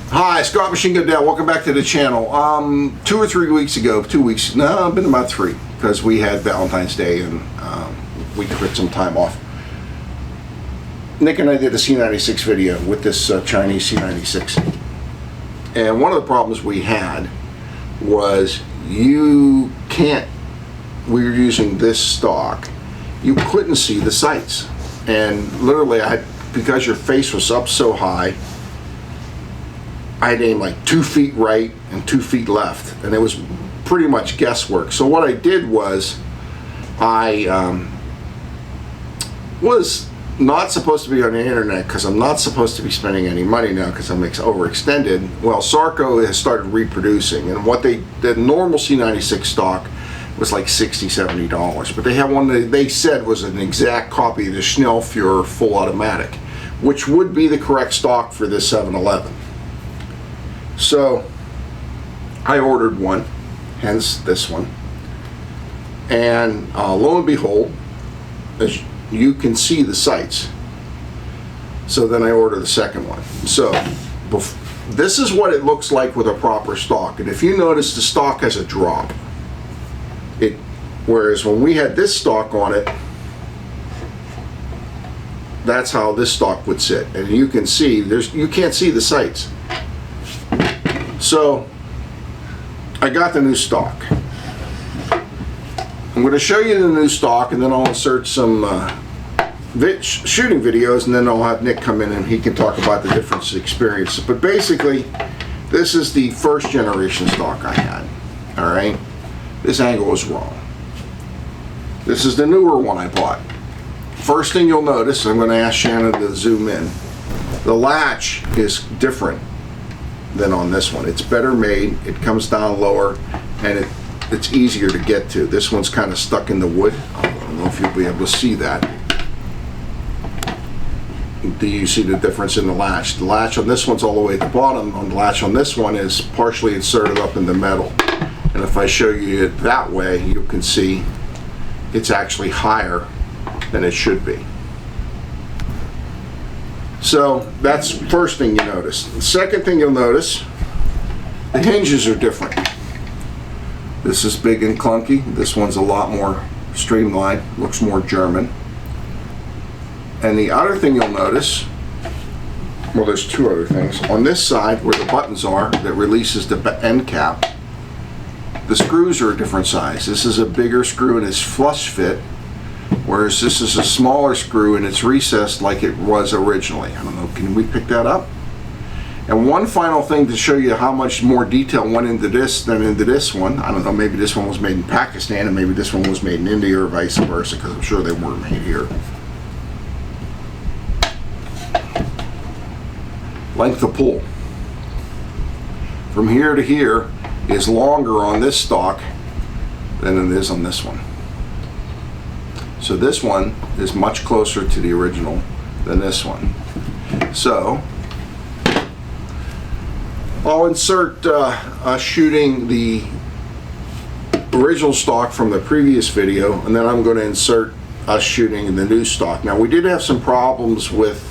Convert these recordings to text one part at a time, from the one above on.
Hi, Scott Machine Gun Dad. Welcome back to the channel. 2 or 3 weeks ago, 2 weeks, no, it's been about 3, because we had Valentine's Day and we took some time off. Nick and I did a C96 video with this Chinese C96. And one of the problems we had was we were using this stock, you couldn't see the sights. And literally, because your face was up so high, I'd aim like 2 feet right and 2 feet left, and it was pretty much guesswork. So what I did was, I was not supposed to be on the internet because I'm not supposed to be spending any money now because I'm overextended. Well, Sarco has started reproducing, and the normal C96 stock was like $60, $70, but they have one that they said was an exact copy of the Schnellführer full automatic, which would be the correct stock for this 711. So I ordered one, hence this one, and lo and behold, as you can see the sights. So then I ordered the second one. So this is what it looks like with a proper stock, and if you notice, the stock has a drop. Whereas when we had this stock on it, that's how this stock would sit, and you can see you can't see the sights. So I got the new stock. I'm going to show you the new stock, and then I'll insert some shooting videos, and then I'll have Nick come in and he can talk about the different experiences. But basically, this is the first generation stock I had. All right, this angle was wrong. This is the newer one I bought. First thing you'll notice, I'm going to ask Shannon to zoom in. The latch is different than on this one. It's better made, it comes down lower, and it's easier to get to. This one's kind of stuck in the wood. I don't know if you'll be able to see that. Do you see the difference in the latch? The latch on this one's all the way at the bottom. On the latch on this one is partially inserted up in the metal. And if I show you it that way, you can see it's actually higher than it should be. So that's the first thing you notice. The second thing you'll notice, the hinges are different. This is big and clunky. This one's a lot more streamlined, looks more German. And the other thing you'll notice, well, there's 2 other things. On this side where the buttons are that releases the end cap, the screws are a different size. This is a bigger screw and it's flush fit, whereas this is a smaller screw and it's recessed like it was originally. I don't know, can we pick that up? And one final thing to show you how much more detail went into this than into this one. I don't know, maybe this one was made in Pakistan and maybe this one was made in India or vice versa, because I'm sure they weren't made here. Length of pull. From here to here is longer on this stock than it is on this one. So this one is much closer to the original than this one. So I'll insert us shooting the original stock from the previous video, and then I'm going to insert us shooting the new stock. Now, we did have some problems with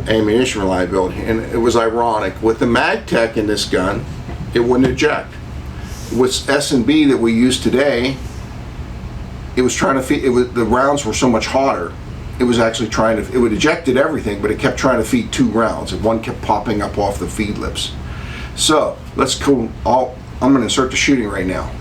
ammunition reliability, and it was ironic. With the MagTech in this gun, it wouldn't eject. With S&B that we use today, it was trying to feed, the rounds were so much hotter, it was actually trying to, it would ejected everything, but it kept trying to feed 2 rounds, and one kept popping up off the feed lips. So let's go, I'm going to insert the shooting right now.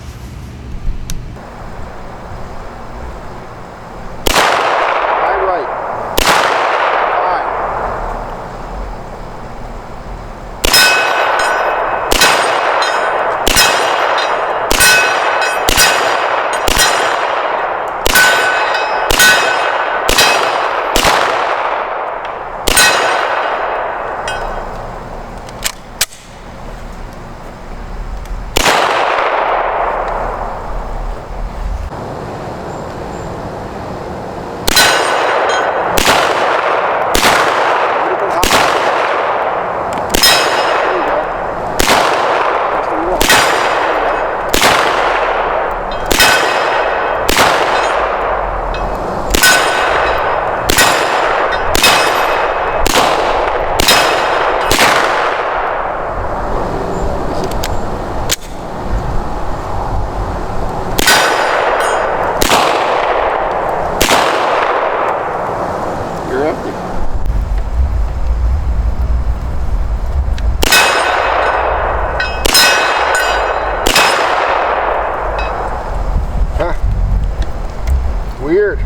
Weird.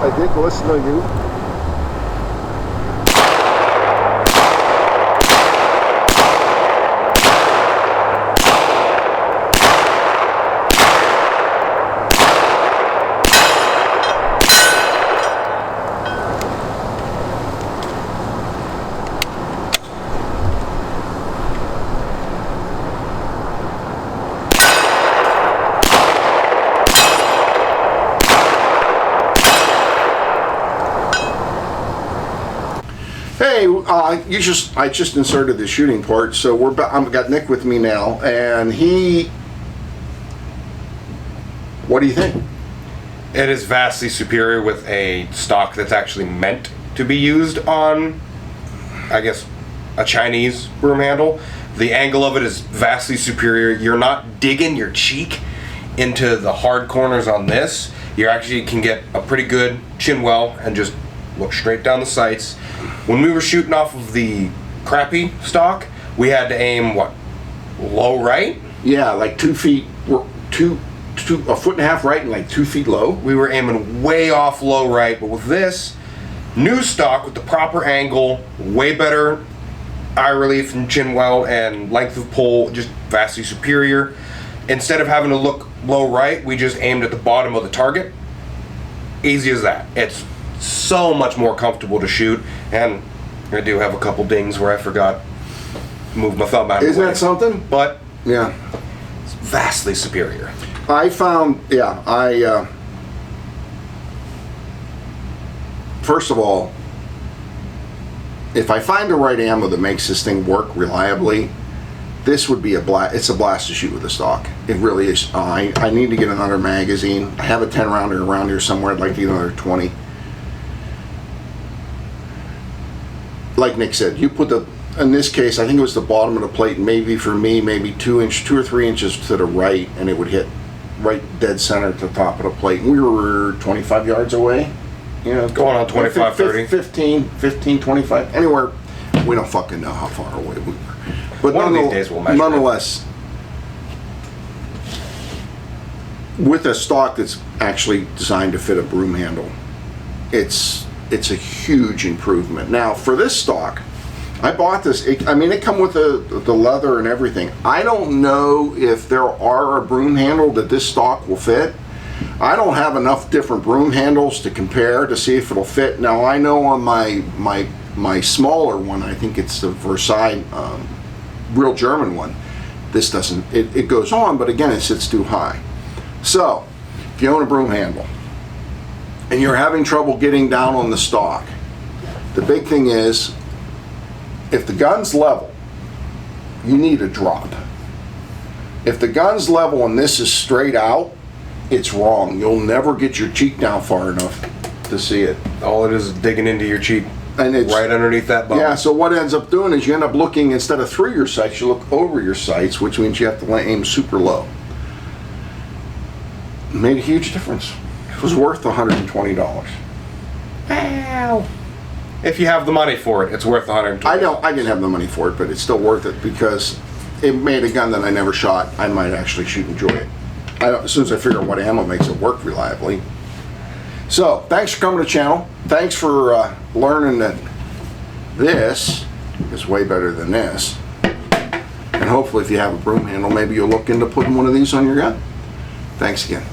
I did listen to you. Hey, I just inserted the shooting part, so I've got Nick with me now, and what do you think? It is vastly superior with a stock that's actually meant to be used on, I guess, a Chinese broom handle. The angle of it is vastly superior. You're not digging your cheek into the hard corners on this. You actually can get a pretty good chin well and just look straight down the sights. When we were shooting off of the crappy stock, we had to aim, what, low right? Yeah, like 2 feet, a foot and a half right and like 2 feet low. We were aiming way off low right, but with this new stock with the proper angle, way better eye relief and chin well and length of pull, just vastly superior. Instead of having to look low right, we just aimed at the bottom of the target. Easy as that. It's so much more comfortable to shoot, and I do have a couple dings where I forgot to move my thumb out of the way. Isn't that something? But yeah, it's vastly superior. I found, first of all, if I find the right ammo that makes this thing work reliably, this would be it's a blast to shoot with a stock. It really is. I need to get another magazine. I have a 10 rounder around here somewhere. I'd like to get another 20. Like Nick said, you put in this case, I think it was the bottom of the plate, maybe for me, maybe 2 or 3 inches to the right, and it would hit right dead center at the top of the plate. And we were 25 yards away. You know, going on 25, 30. 15, 25, anywhere. We don't fucking know how far away we were. But one of these days we'll measure nonetheless, with a stock that's actually designed to fit a broom handle, it's a huge improvement. Now, for this stock, I bought this. It come with the leather and everything. I don't know if there are a broom handle that this stock will fit. I don't have enough different broom handles to compare to see if it'll fit. Now, I know on my smaller one, I think it's the Versailles real German one, this doesn't, it goes on, but again, it sits too high. So, if you own a broom handle and you're having trouble getting down on the stock, the big thing is, if the gun's level, you need a drop. If the gun's level and this is straight out, it's wrong. You'll never get your cheek down far enough to see it. All it is digging into your cheek. And it's right underneath that bone. Yeah, so what ends up doing is you end up looking, instead of through your sights, you look over your sights, which means you have to aim super low. It made a huge difference. It was worth $120. Well, if you have the money for it, it's worth $120. I didn't have the money for it, but it's still worth it because it made a gun that I never shot. I might actually shoot and enjoy it. As soon as I figure out what ammo makes it work reliably. So, thanks for coming to the channel. Thanks for learning that this is way better than this. And hopefully if you have a broom handle, maybe you'll look into putting one of these on your gun. Thanks again.